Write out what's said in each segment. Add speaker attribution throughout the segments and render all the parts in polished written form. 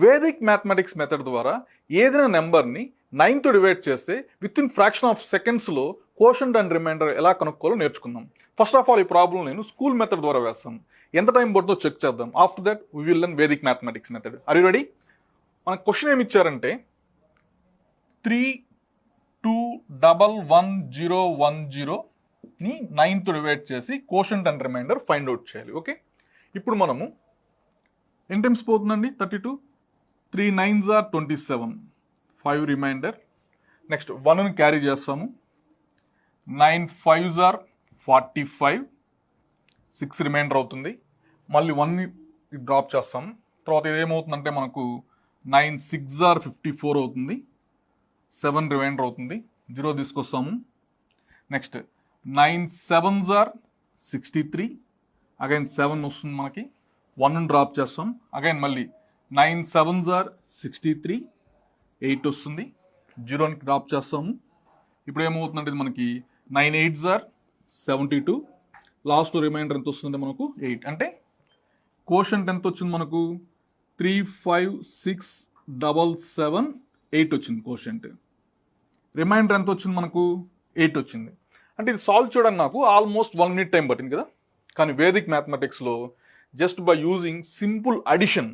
Speaker 1: Vedic mathematics method ద్వారా ఏదైనా నెంబర్ని 9తో డివైడ్ చేస్తే విత్ ఇన్ ఫ్రాక్షన్ ఆఫ్ సెకండ్స్లో కోషంట్ అండ్ రిమైండర్ ఎలా కనుక్కోవాలో నేర్చుకుందాం. ఫస్ట్ ఆఫ్ ఆల్ ఈ ప్రాబ్లం నేను స్కూల్ మెథడ్ ద్వారా వేస్తాను. ఎంత టైం పడుతుందో చెక్ చేద్దాం. After that we will learn Vedic mathematics method. Are you ready? మనకు క్వశ్చన్ ఏమి ఇచ్చారంటే 3211010ని 9తో డివైడ్ చేసి quotient and remainder find out చేయాలి. ఓకే, ఇప్పుడు మనము ఎన్ టైమ్స్ పోతుందండి 32, 3 9s are 27, 5 రిమైండర్. నెక్స్ట్ 1ని క్యారీ చేస్తాము, 9 5s are 45, 6 రిమైండర్ అవుతుంది. మళ్ళీ 1ని డ్రాప్ చేస్తాము. తర్వాత ఇదేమవుతుందంటే మనకు 9 6s are 54 అవుతుంది, 7 రిమైండర్ అవుతుంది. 0 తీసుకొస్తాము. నెక్స్ట్ 9 7s are 63, అగైన్ 7 వస్తుంది మనకి. 1ని డ్రాప్ చేస్తాం. అగైన్ మళ్ళీ 9 7s are 63, 8 వస్తుంది. 0ని డ్రాప్ చేస్తాము. ఇప్పుడు ఏమవుతుందంటే ఇది మనకి 9 8s are 72, లాస్ట్ రిమైండర్ ఎంత వస్తుందంటే మనకు 8. అంటే కోషంట్ ఎంత వచ్చింది మనకు 3 5 6 7 7 8 వచ్చింది కోషంట్. రిమైండర్ ఎంత వచ్చింది మనకు 8 వచ్చింది. అంటే ఇది సాల్వ్ చేయడానికి నాకు ఆల్మోస్ట్ 1 minute టైం పట్టింది కదా. కానీ వేదిక్ మ్యాథమెటిక్స్లో just by using simple addition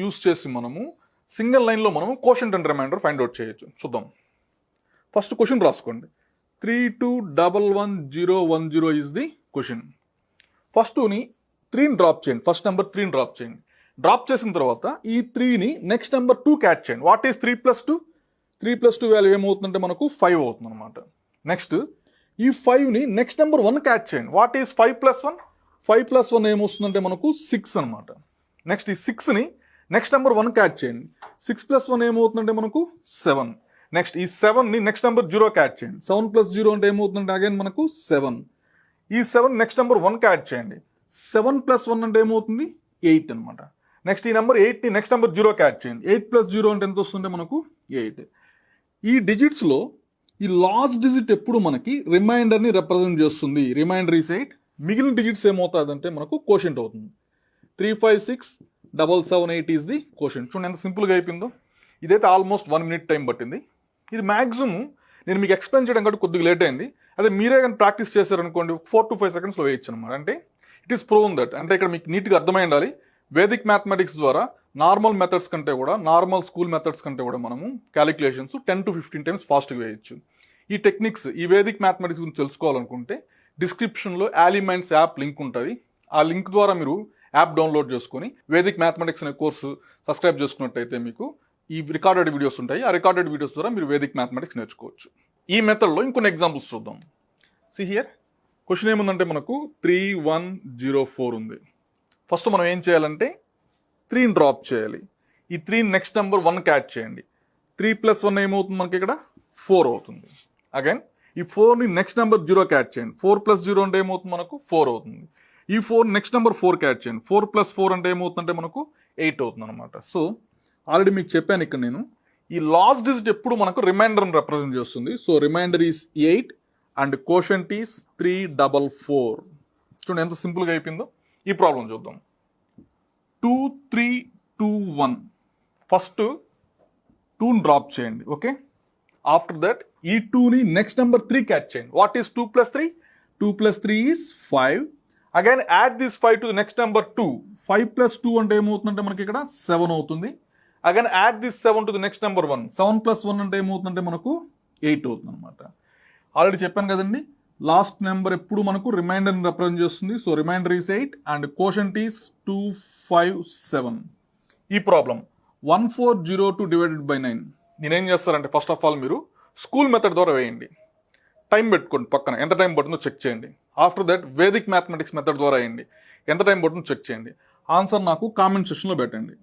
Speaker 1: use చేసి మనము సింగిల్ లైన్లో మనము quotient and remainder find out చేయొచ్చు. చూద్దాం. ఫస్ట్ క్వశ్చన్ రాసుకోండి. 32111010 ఈజ్ ది క్వశ్చన్. ఫస్ట్ని 3ని డ్రాప్ చేయండి. ఫస్ట్ నెంబర్ 3ని డ్రాప్ చేయండి. డ్రాప్ చేసిన తర్వాత ఈ 3ని నెక్స్ట్ నెంబర్ 2కి యాడ్ చేయండి. What is 3 + 2? 3 + 2 వాల్యూ ఏమవుతుందంటే మనకు 5 అవుతుంది అనమాట. నెక్స్ట్ ఈ 5ని నెక్స్ట్ నెంబర్ 1కి యాడ్ చేయండి. What is 5 + 1? 5 + 1 ఏమొస్తుందంటే మనకు 6 అనమాట. నెక్స్ట్ ఈ 6ని నెక్స్ట్ నెంబర్ 1కి యాడ్ చేయండి. 6 + 1 ఏమవుతుందంటే మనకు 7. నెక్స్ట్ ఈ 7ని నెక్స్ట్ నెంబర్ 0కి యాడ్ చేయండి. 7 + 0 అంటే ఏమవుతుందంటే అగైన్ మనకు 7. ఈ 7 నెక్స్ట్ నెంబర్ 1కి యాడ్ చేయండి. 7 + 1 అంటే ఏమవుతుంది 8 అనమాట. నెక్స్ట్ ఈ నెంబర్ 8ని నెక్స్ట్ నెంబర్ 0కి యాడ్ చేయండి. 8 + 0 అంటే ఎంత వస్తుంటే మనకు 8. ఈ డిజిట్స్లో ఈ లాస్ట్ డిజిట్ ఎప్పుడు మనకి రిమైండర్ని రిప్రజెంట్ చేస్తుంది. Remainder is 8. మిగిలిన డిజిట్స్ ఏమవుతుందంటే మనకు కోషంట్ అవుతుంది. 3 5 6 7 7 8 ఈజ్ ది కోషంట్. చూడండి ఎంత సింపుల్గా అయిపోయిందో. ఇదైతే ఆల్మోస్ట్ 1 minute టైం పట్టింది. ఇది మ్యాక్సిమం నేను మీకు ఎక్స్ప్లెయిన్ చేయడం కంటే కొద్దిగా లేట్ అయింది. అదే మీరే కానీ ప్రాక్టీస్ చేశారనుకోండి 4 to 5 secondsలో వేయచ్చు అనమాట. అంటే ఇట్ ఈస్ ప్రూవన్ దట్. అంటే ఇక్కడ మీకు నీట్గా అర్థమై ఉండాలి. వేదిక్ మ్యాథమెటిక్స్ ద్వారా నార్మల్ మెథడ్స్ కంటే కూడా, నార్మల్ స్కూల్ మెథడ్స్ కంటే కూడా మనము క్యాలిక్యులేషన్స్ 10 to 15 times ఫాస్ట్గా వేయచ్చు. ఈ టెక్నిక్స్, ఈ వేదిక్ మ్యాథమెటిక్స్ గురించి తెలుసుకోవాలనుకుంటే డిస్క్రిప్షన్లో యాలిమైన్స్ యాప్ లింక్ ఉంటుంది. ఆ లింక్ ద్వారా మీరు యాప్ డౌన్లోడ్ చేసుకొని వేదిక్ మ్యాథమెటిక్స్ అనే కోర్సు సబ్స్క్రైబ్ చేసుకున్నట్టయితే మీకు ఈ రికార్డెడ్ వీడియోస్ ఉంటాయి. ఆ రికార్డెడ్ వీడియోస్ ద్వారా మీరు వేదిక్ మ్యాథమెటిక్స్ నేర్చుకోవచ్చు. ఈ మెథడ్లో ఇంకొన్ని ఎగ్జాంపుల్స్ చూద్దాం. సి హియర్ క్వశ్చన్ ఏముందంటే మనకు 3104 ఉంది. ఫస్ట్ మనం ఏం చేయాలంటే 3ని డ్రాప్ చేయాలి. ఈ 3ని నెక్స్ట్ నెంబర్ 1కి యాడ్ చేయండి. 3 + 1 ఏమవుతుంది మనకి ఇక్కడ 4 అవుతుంది. అగైన్ ఈ 4ని నెక్స్ట్ నెంబర్ 0కి యాడ్ చేయండి. 4 + 0 అంటే ఏమవుతుంది మనకు 4 అవుతుంది. ఈ 4 నెక్స్ట్ నెంబర్ 4కి యాడ్ చేయండి. 4 + 4 అంటే ఏమవుతుందంటే మనకు 8 అవుతుంది అనమాట. సో ఆల్రెడీ మీకు చెప్పాను ఇక్కడ నేను, ఈ లాస్ట్ డిజిట్ ఎప్పుడు మనకు రిమైండర్ని రిప్రజెంట్ చేస్తుంది. So remainder is 8 and quotient is 344. చూడండి ఎంత సింపుల్గా అయిపోయిందో. ఈ ప్రాబ్లం చూద్దాం. 2 3 2 1. ఫస్ట్ 2ని డ్రాప్ చేయండి. ఓకే, ఆఫ్టర్ దట్ ఈ 2ని నెక్స్ట్ నెంబర్ 3కి యాడ్ చేయండి. What is 2 + 3? 2 + 3 is 5. Again add this 5 to the next number 2. 5 + 2 అంటే ఏమవుతుందంటే మనకి ఇక్కడ 7 అవుతుంది. Again add this 7 to the next number 1. 7 + 1 అంటే ఏమవుతుందంటే మనకు 8 అవుతుంది అనమాట. ఆల్రెడీ చెప్పాను కదండి, లాస్ట్ నెంబర్ ఎప్పుడు మనకు రిమైండర్ని రిప్రజెంట్ చేస్తుంది. So remainder is 8 and quotient is 257. ఈ ప్రాబ్లం 1402 డివైడెడ్ బై 9. నేనేం చేస్తారంటే ఫస్ట్ ఆఫ్ ఆల్ మీరు స్కూల్ మెథడ్ ద్వారా వేయండి. టైం పెట్టుకోండి పక్కన, ఎంత టైం పడుతుందో చెక్ చేయండి. After that Vedic mathematics method ద్వారా వేయండి, ఎంత టైం పడుతుందో చెక్ చేయండి. ఆన్సర్ నాకు కామెంట్ సెక్షన్లో పెట్టండి.